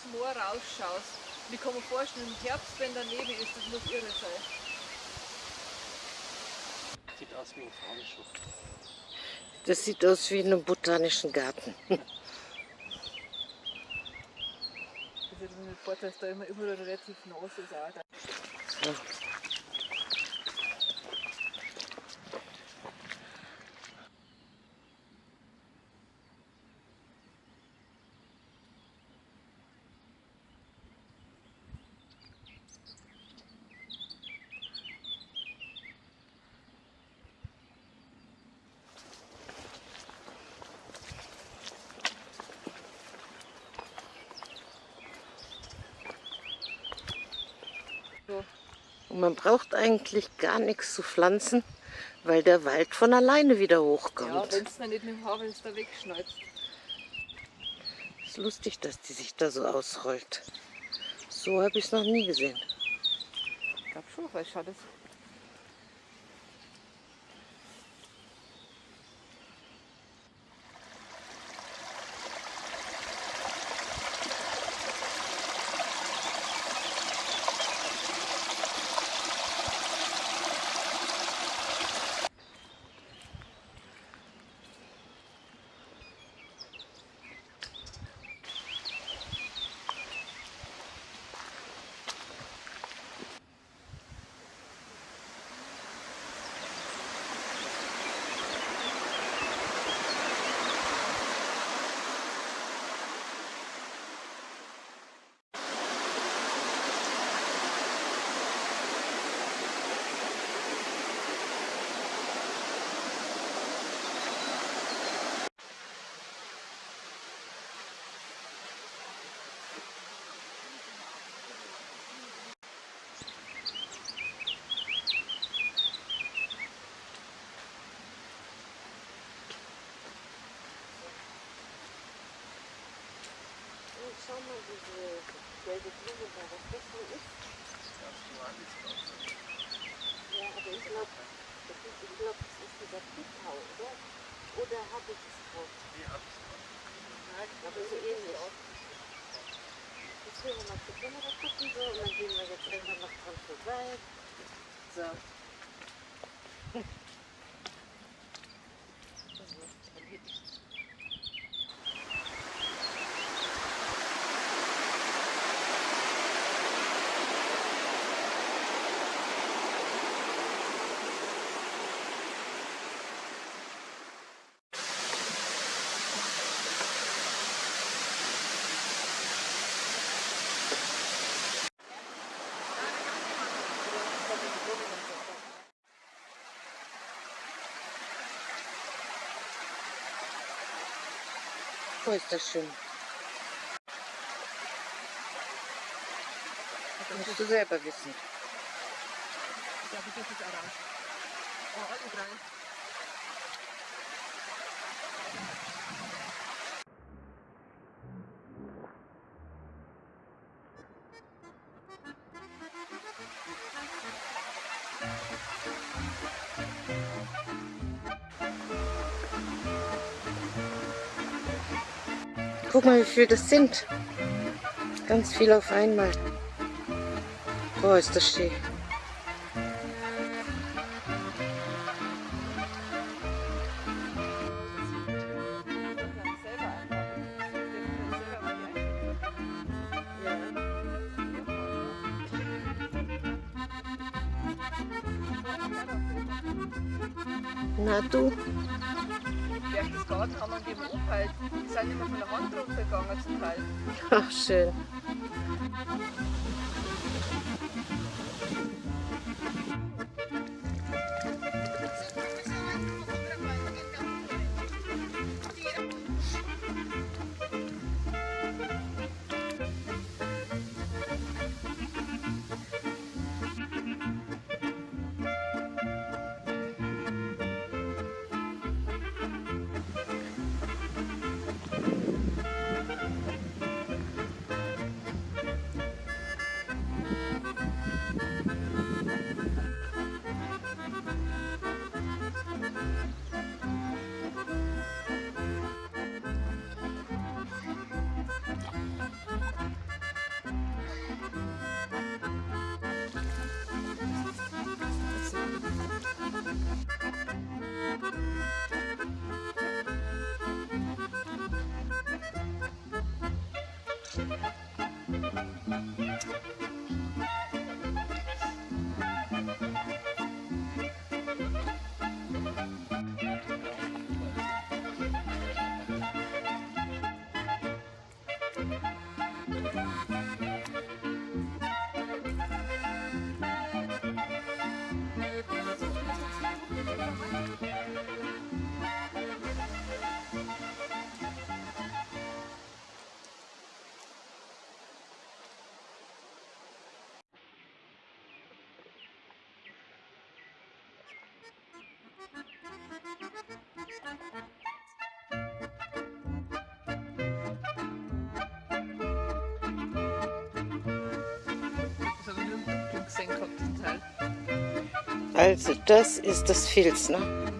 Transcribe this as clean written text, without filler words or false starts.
aufs Moor rausschaust. Und ich kann mir vorstellen, im Herbst, wenn der Nebel ist, das muss irre sein. Sieht aus wie ein Frauenschuppen. Das sieht aus wie in einem botanischen Garten. Das ist jetzt mit dem Vorteil, dass da immer überall relativ nass ist. Auch. So. Und man braucht eigentlich gar nichts zu pflanzen, weil der Wald von alleine wieder hochkommt. Ja, wenn es dann nicht mit dem Harvester wegschneidet. Ist lustig, dass die sich da so ausrollt. So habe ich es noch nie gesehen. Ich glaube schon, weil schau das. Schau mal, diese gelbe Blume da, was das so ist. Ja, aber ich glaube, das ist dieser Pitau, oder? Oder habe ich es drauf? Aber so ähnlich. Jetzt gehen wir mal zur Kamera gucken, so, und dann gehen wir jetzt irgendwann noch dran vorbei. So. Oh, ist das schön. Das musst du selber wissen. Ich glaube, das ist orange. Oh, alle drei. Guck mal, wie viel das sind. Ganz viel auf einmal. Boah, ist das schön. Na du? Berchtesgaden haben wir gegeben Opal. Die sind immer von der Hand runtergegangen zum Teil. Ach, schön. Also das ist das Filz, ne?